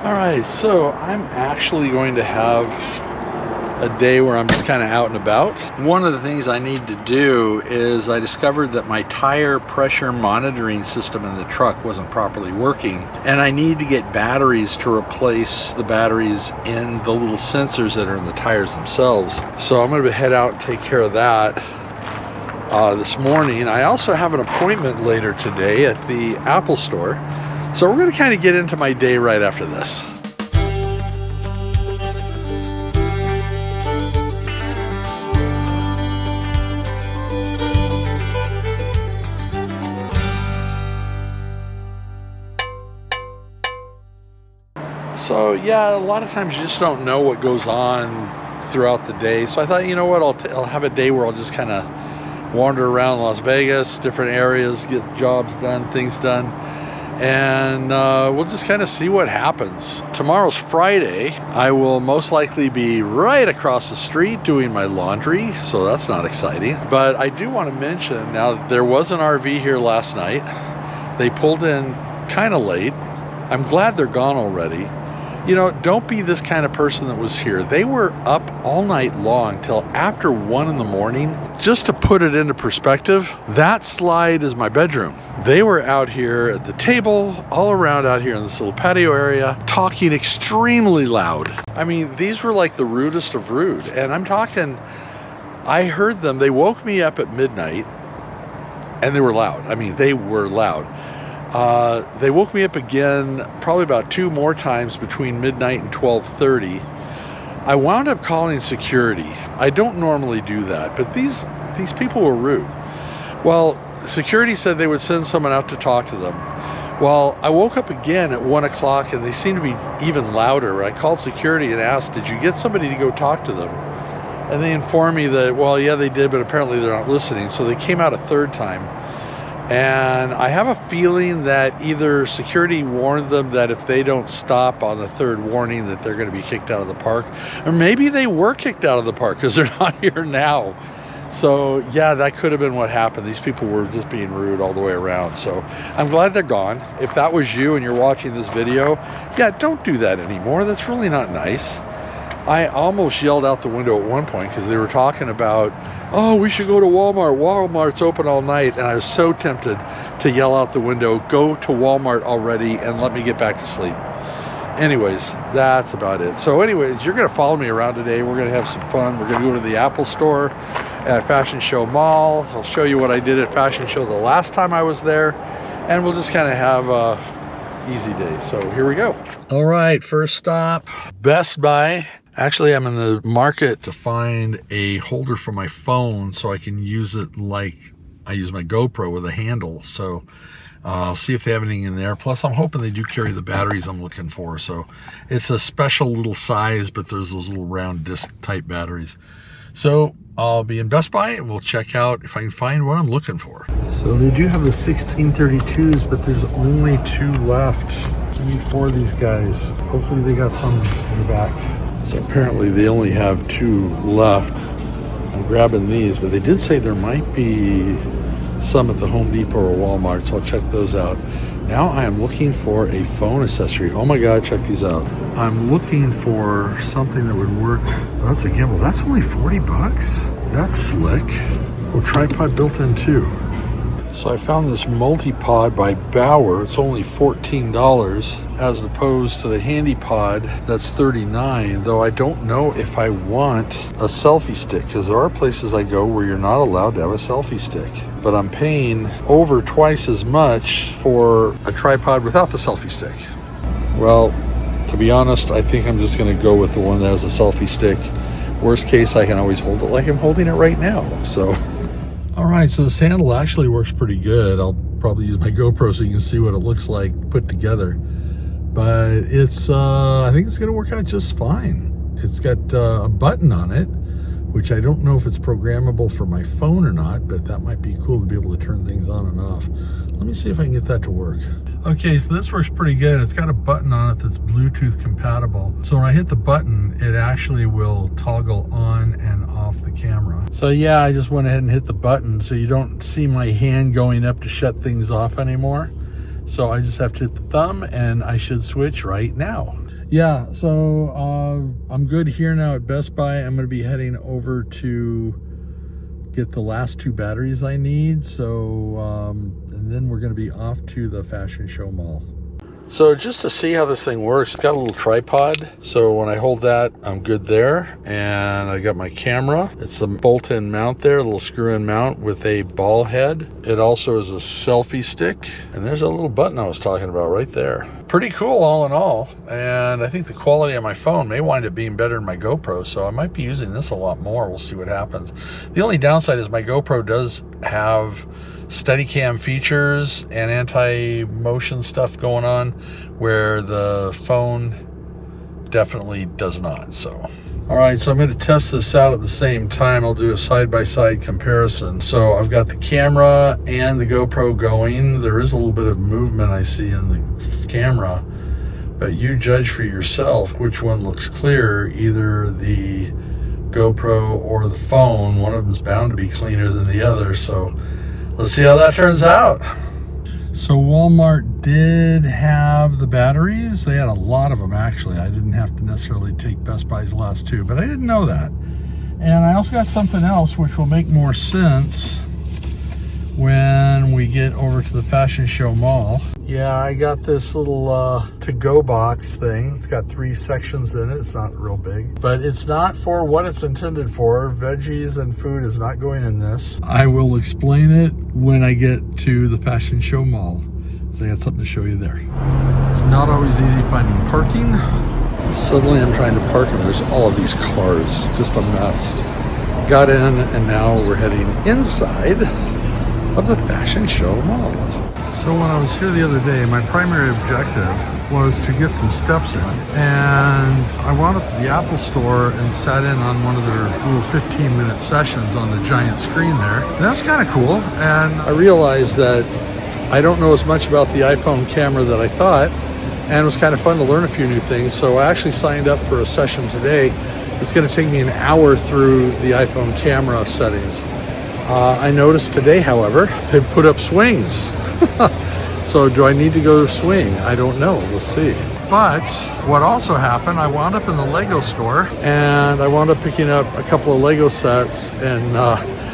All right, so I'm actually going to have a day where I'm just kind of out and about. One of the things I need to do is I discovered that my tire pressure monitoring system in the truck wasn't properly working, and I need to get batteries to replace the batteries in the little sensors that are in the tires themselves. So I'm going to head out and take care of that this morning. I also have an appointment later today at the Apple store. So we're going to kind of get into my day right after this. So yeah, a lot of times you just don't know what goes on throughout the day. So I thought, you know what, I'll have a day where I'll just kind of wander around Las Vegas, different areas, get jobs done, things done. And we'll just kind of see what happens. Tomorrow's Friday. I will most likely be right across the street doing my laundry, so that's not exciting. But I do want to mention, now there was an RV here last night. They pulled in kind of late. I'm glad they're gone already. You know, don't be this kind of person that was here. They were up all night long till after 1 in the morning. Just to put it into perspective, that slide is my bedroom. They were out here at the table, all around out here in this little patio area, talking extremely loud. I mean, these were like the rudest of rude. And I'm talking, I heard them, they woke me up at midnight and they were loud. I mean, they were loud. They woke me up again probably about 2 more times between midnight and 12:30. I wound up calling security. I don't normally do that, but these people were rude. Well, security said they would send someone out to talk to them. Well, I woke up again at 1 o'clock and they seemed to be even louder. I called security and asked, did you get somebody to go talk to them? And they informed me that, well, yeah, they did, but apparently they're not listening. So they came out a third time. And I have a feeling that either security warned them that if they don't stop on the third warning that they're going to be kicked out of the park, or maybe they were kicked out of the park because they're not here now. So yeah, that could have been what happened. These people were just being rude all the way around. So I'm glad they're gone. If that was you and you're watching this video, yeah, don't do that anymore. That's really not nice. I almost yelled out the window at one point because they were talking about, oh, we should go to Walmart. Walmart's open all night. And I was so tempted to yell out the window, go to Walmart already and let me get back to sleep. Anyways, that's about it. So anyways, you're going to follow me around today. We're going to have some fun. We're going to go to the Apple store at Fashion Show Mall. I'll show you what I did at Fashion Show the last time I was there. And we'll just kind of have a easy day. So here we go. All right, first stop, Best Buy. Actually, I'm in the market to find a holder for my phone so I can use it like I use my GoPro with a handle. So I'll see if they have anything in there. Plus, I'm hoping they do carry the batteries I'm looking for. So it's a special little size, but there's those little round disc type batteries. So I'll be in Best Buy and we'll check out if I can find what I'm looking for. So they do have the 1632s, but there's only 2 left. I need 4 of these guys. Hopefully they got some in the back. So apparently they only have 2 left. I'm grabbing these, but they did say there might be some at the Home Depot or Walmart, so I'll check those out. Now I am looking for a phone accessory. Oh my God, check these out. I'm looking for something that would work. Oh, that's a gimbal. That's only 40 bucks. That's slick. Oh, tripod built in too. So I found this multi-pod by Bauer. It's only $14 as opposed to the Handy Pod that's $39, though I don't know if I want a selfie stick because there are places I go where you're not allowed to have a selfie stick. But I'm paying over twice as much for a tripod without the selfie stick. Well, to be honest, I think I'm just going to go with the one that has a selfie stick. Worst case, I can always hold it like I'm holding it right now. So, all right, so this handle actually works pretty good. I'll probably use my GoPro so you can see what it looks like put together. But it's, I think it's going to work out just fine. It's got a button on it, which I don't know if it's programmable for my phone or not, but that might be cool to be able to turn things on and off. Let me see if I can get that to work. Okay, so this works pretty good. It's got a button on it that's Bluetooth compatible. So when I hit the button, it actually will toggle on and off the camera. So yeah, I just went ahead and hit the button so you don't see my hand going up to shut things off anymore. So I just have to hit the thumb and I should switch right now. Yeah, so I'm good here now at Best Buy. I'm going to be heading over to get the last 2 batteries I need. So, and then we're going to be off to the fashion show mall. So just to see how this thing works, it's got a little tripod. So when I hold that, I'm good there. And I got my camera. It's a bolt-in mount there, a little screw-in mount with a ball head. It also is a selfie stick. And there's a little button I was talking about right there. Pretty cool all in all. And I think the quality of my phone may wind up being better than my GoPro. So I might be using this a lot more. We'll see what happens. The only downside is my GoPro does have Steadicam features and anti-motion stuff going on where the phone definitely does not. So all right, so I'm going to test this out at the same time. I'll do a side-by-side comparison. So I've got the camera and the GoPro going. There is a little bit of movement I see in the camera, but you judge for yourself which one looks clearer, either the GoPro or the phone. One of them is bound to be cleaner than the other, so let's see how that turns out. So Walmart did have the batteries. They had a lot of them, actually. I didn't have to necessarily take Best Buy's last 2, but I didn't know that. And I also got something else which will make more sense when we get over to the fashion show mall. Yeah, I got this little to-go box thing. It's got 3 sections in it. It's not real big, but it's not for what it's intended for. Veggies and food is not going in this. I will explain it when I get to the fashion show mall. So I got something to show you there. It's not always easy finding parking. Suddenly I'm trying to park and there's all of these cars. Just a mess. Got in and now we're heading inside of the fashion show mall. So when I was here the other day, my primary objective was to get some steps in. And I wound up at the Apple store and sat in on one of their little 15-minute sessions on the giant screen there. And that was kind of cool. And I realized that I don't know as much about the iPhone camera that I thought. And it was kind of fun to learn a few new things. So I actually signed up for a session today. It's going to take me an hour through the iPhone camera settings. I noticed today, however, they put up swings. So do I need to go swing? I don't know. We'll see. But what also happened, I wound up in the Lego store and I wound up picking up a couple of Lego sets, and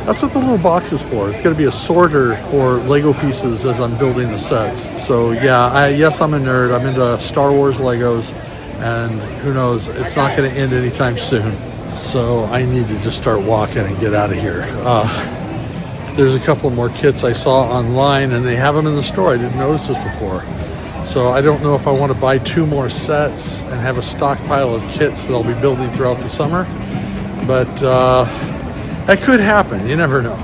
that's what the little box is for. It's going to be a sorter for Lego pieces as I'm building the sets. So yeah, yes, I'm a nerd. I'm into Star Wars Legos, and who knows, it's not going to end anytime soon. So I need to just start walking and get out of here. There's a couple more kits I saw online and they have them in the store. I didn't notice this before. So I don't know if I want to buy 2 more sets and have a stockpile of kits that I'll be building throughout the summer. But that could happen. You never know.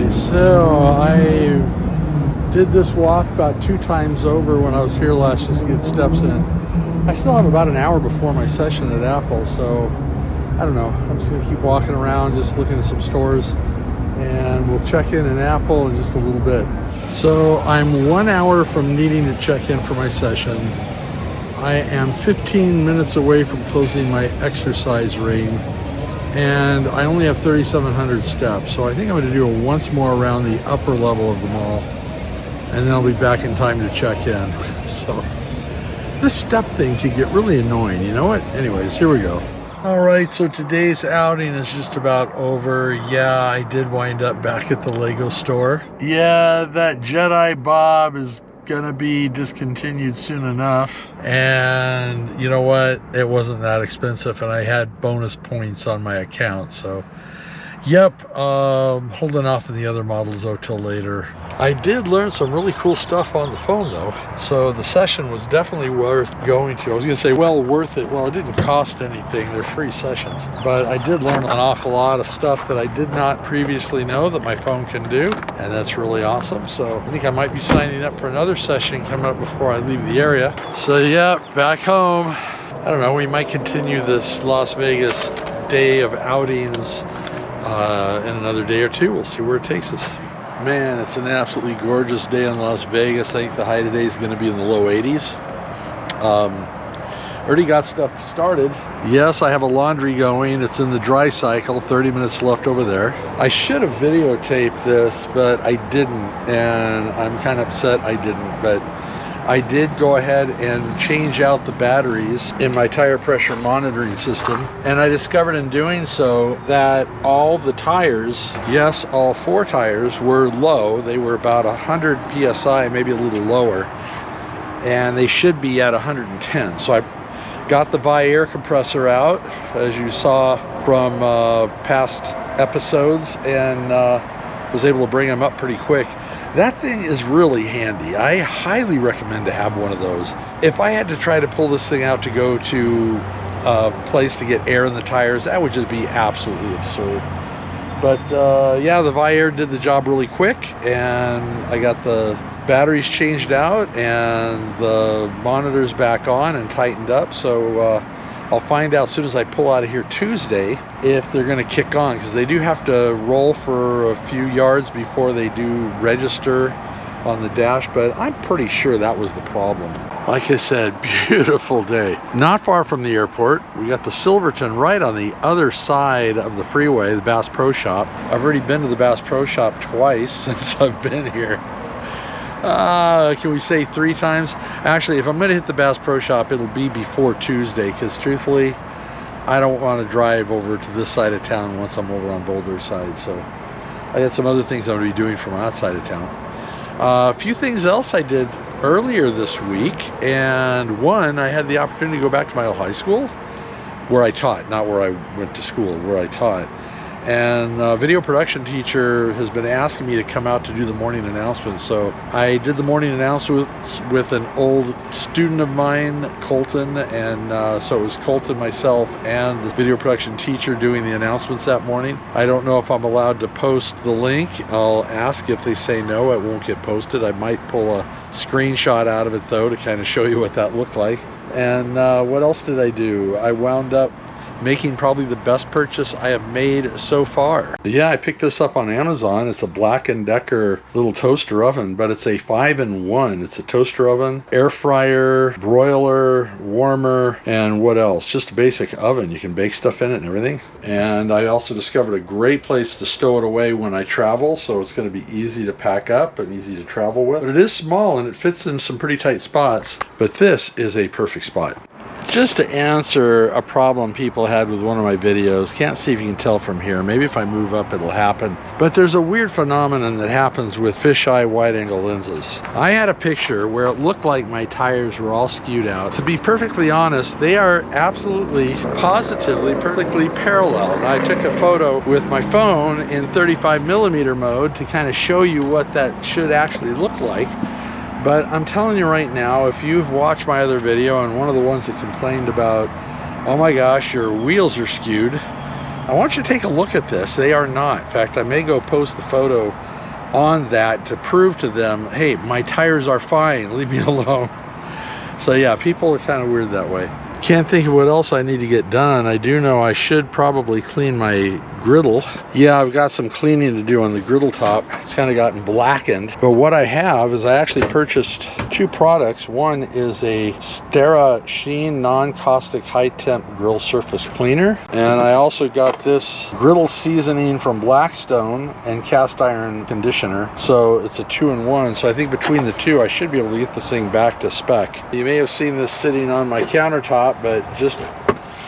So I did this walk about 2 times over when I was here last, just to get steps in. I still have about an hour before my session at Apple, so I don't know. I'm just going to keep walking around, just looking at some stores, and we'll check in Apple in just a little bit. So I'm 1 hour from needing to check in for my session. I am 15 minutes away from closing my exercise ring. And I only have 3,700 steps, so I think I'm going to do it once more around the upper level of the mall, and then I'll be back in time to check in. So this step thing can get really annoying, you know what? Anyways, here we go. All right, so today's outing is just about over. Yeah, I did wind up back at the Lego store. Yeah, that Jedi Bob is gonna be discontinued soon enough, and you know what, it wasn't that expensive and I had bonus points on my account, so yep, holding off on the other models though till later. I did learn some really cool stuff on the phone though, so the session was definitely worth going to. I was gonna say, well, worth it. Well, it didn't cost anything, they're free sessions, but I did learn an awful lot of stuff that I did not previously know that my phone can do, and that's really awesome. So I think I might be signing up for another session coming up before I leave the area. So yeah, back home. I don't know, we might continue this Las Vegas day of outings in another day or two. We'll see where it takes us. Man, it's an absolutely gorgeous day in Las Vegas. I think the high today is going to be in the low 80s. Already got stuff started. Yes, I have a laundry going. It's in the dry cycle, 30 minutes left over there. I should have videotaped this, but I didn't, and I'm kind of upset I didn't, but I did go ahead and change out the batteries in my tire pressure monitoring system, and I discovered in doing so that all the tires, yes, all 4 tires were low. They were about 100 psi, maybe a little lower, and they should be at 110. So I got the air compressor out, as you saw from past episodes, and was able to bring them up pretty quick. That thing is really handy. I highly recommend to have one of those. If I had to try to pull this thing out to go to a place to get air in the tires, that would just be absolutely absurd. But yeah, the air did the job really quick, and I got the batteries changed out and the monitors back on and tightened up. So I'll find out as soon as I pull out of here Tuesday if they're going to kick on, because they do have to roll for a few yards before they do register on the dash, but I'm pretty sure that was the problem. Like I said, beautiful day. Not far from the airport. We got the Silverton right on the other side of the freeway, the Bass Pro Shop. I've already been to the Bass Pro Shop twice since I've been here. Can we say 3 times? Actually, if I'm going to hit the Bass Pro Shop, it'll be before Tuesday, because truthfully, I don't want to drive over to this side of town once I'm over on Boulder's side. So I got some other things I'm going to be doing from outside of town. A few things else I did earlier this week, and one, I had the opportunity to go back to my old high school where I taught, not where I went to school, where I taught. And the video production teacher has been asking me to come out to do the morning announcements. So I did the morning announcements with an old student of mine, Colton. And so it was Colton, myself, and the video production teacher doing the announcements that morning. I don't know if I'm allowed to post the link. I'll ask. If they say no, it won't get posted. I might pull a screenshot out of it, though, to kind of show you what that looked like. And what else did I do? I wound up making probably the best purchase I have made so far. Yeah, I picked this up on Amazon. It's a Black & Decker little toaster oven, but it's a 5-in-1. It's a toaster oven, air fryer, broiler, warmer, and what else? Just a basic oven. You can bake stuff in it and everything. And I also discovered a great place to stow it away when I travel, so it's going to be easy to pack up and easy to travel with. But it is small and it fits in some pretty tight spots, but this is a perfect spot. Just to answer a problem people had with one of my videos, can't see if you can tell from here, maybe if I move up it'll happen, but there's a weird phenomenon that happens with fisheye wide-angle lenses. I had a picture where it looked like my tires were all skewed out. To be perfectly honest, they are absolutely, positively, perfectly parallel. And I took a photo with my phone in 35mm mode to kind of show you what that should actually look like. But I'm telling you right now, if you've watched my other video and one of the ones that complained about, oh my gosh, your wheels are skewed, I want you to take a look at this. They are not. In fact, I may go post the photo on that to prove to them, hey, my tires are fine, leave me alone. So yeah, people are kind of weird that way. Can't think of what else I need to get done. I do know I should probably clean my griddle. Yeah, I've got some cleaning to do on the griddle top. It's kind of gotten blackened. But what I have is I actually purchased 2 products. One is a Stera Sheen non-caustic high-temp grill surface cleaner. And I also got this griddle seasoning from Blackstone and cast iron conditioner. So it's a 2-in-1. So I think between the 2, I should be able to get this thing back to spec. You may have seen this sitting on my countertop, but just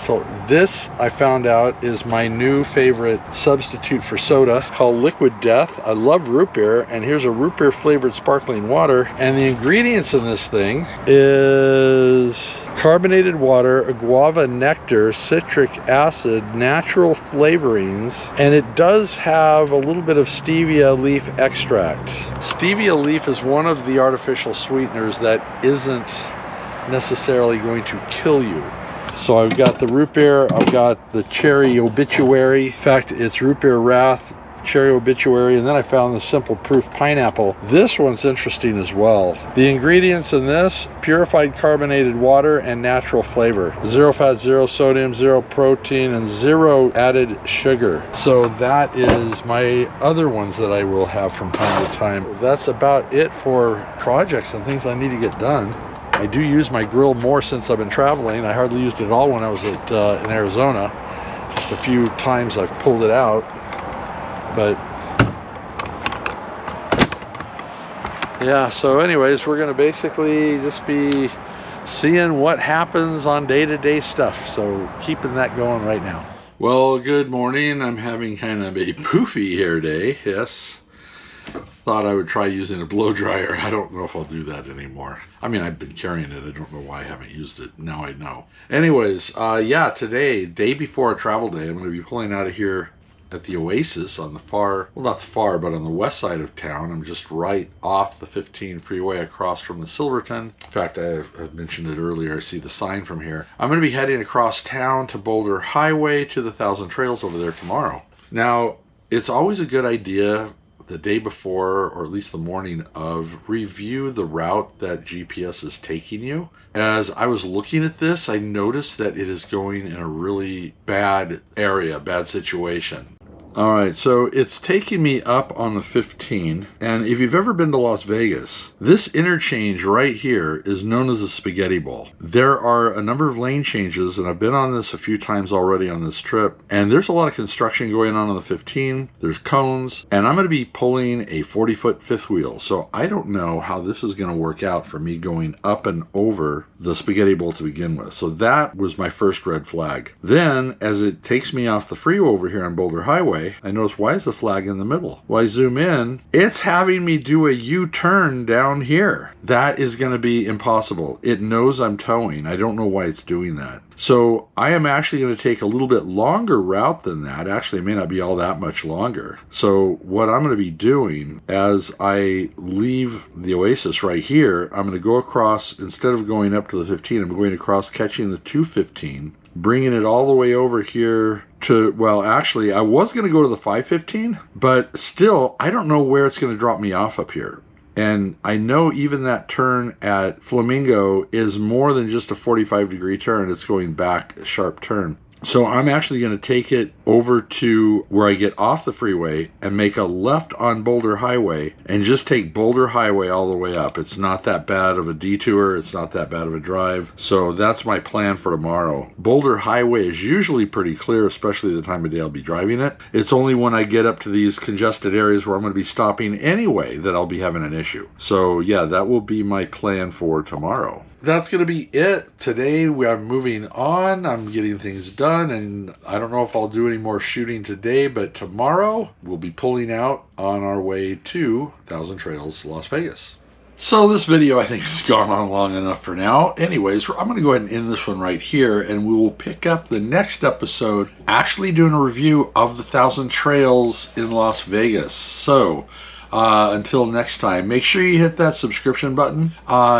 so this, I found out, is my new favorite substitute for soda called Liquid Death. I love root beer, and here's a root beer flavored sparkling water. And the ingredients in this thing is carbonated water, guava nectar, citric acid, natural flavorings, and it does have a little bit of stevia leaf extract. Stevia leaf is one of the artificial sweeteners that isn't necessarily going to kill you. So I've got the root beer, I've got the cherry obituary. In fact, it's root beer wrath, cherry obituary, and then I found the simple proof pineapple. This one's interesting as well. The ingredients in this: purified carbonated water and natural flavor. 0 fat, 0 sodium, 0 protein, and 0 added sugar. So that is my other ones that I will have from time to time. That's about it for projects and things I need to get done. I do use my grill more since I've been traveling. I hardly used it at all when I was in Arizona. Just a few times I've pulled it out, but yeah. So anyways, we're gonna basically just be seeing what happens on day-to-day stuff. So keeping that going right now. Well, good morning. I'm having kind of a poofy hair day. Yes. Thought I would try using a blow dryer. I don't know if I'll do that anymore. I mean, I've been carrying it. I don't know why I haven't used it. Now I know. Anyways, yeah, today, day before a travel day, I'm going to be pulling out of here at the Oasis on the far, well, not the far, but on the west side of town. I'm just right off the 15 freeway across from the Silverton. In fact, I've mentioned it earlier. I see the sign from here. I'm going to be heading across town to Boulder Highway to the Thousand Trails over there tomorrow. Now, it's always a good idea the day before, or at least the morning of, review the route that GPS is taking you. As I was looking at this, I noticed that it is going in a really bad area, bad situation. All right, so it's taking me up on the 15, and if you've ever been to Las Vegas, this interchange right here is known as the Spaghetti Bowl. There are a number of lane changes, and I've been on this a few times already on this trip, and there's a lot of construction going on the 15. There's cones, and I'm going to be pulling a 40-foot fifth wheel, so I don't know how this is going to work out for me going up and over the Spaghetti Bowl to begin with. So that was my first red flag. Then, as it takes me off the freeway over here on Boulder Highway, I notice, why is the flag in the middle? Well, I zoom in, it's having me do a U-turn down here. That is going to be impossible. It knows I'm towing. I don't know why it's doing that. So I am actually going to take a little bit longer route than that. Actually, it may not be all that much longer. So what I'm going to be doing as I leave the Oasis right here, I'm going to go across, instead of going up to the 15, I'm going across, catching the 215, bringing it all the way over here to, well, actually, I was going to go to the 515, but still, I don't know where it's going to drop me off up here. And I know even that turn at Flamingo is more than just a 45-degree turn. It's going back a sharp turn. So I'm actually going to take it over to where I get off the freeway and make a left on Boulder Highway and just take Boulder Highway all the way up. It's not that bad of a detour. It's not that bad of a drive. So that's my plan for tomorrow. Boulder Highway is usually pretty clear, especially the time of day I'll be driving it. It's only when I get up to these congested areas where I'm going to be stopping anyway that I'll be having an issue. So yeah, that will be my plan for tomorrow. That's going to be it. Today we are moving on. I'm getting things done, and I don't know if I'll do any more shooting today, but tomorrow we'll be pulling out on our way to Thousand Trails, Las Vegas. So this video, I think, has gone on long enough for now. Anyways, I'm going to go ahead and end this one right here, and we will pick up the next episode actually doing a review of the Thousand Trails in Las Vegas. So until next time, make sure you hit that subscription button,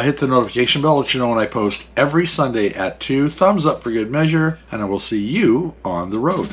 hit the notification bell, let you know when I post every Sunday at 2. Thumbs up for good measure, and I will see you on the road.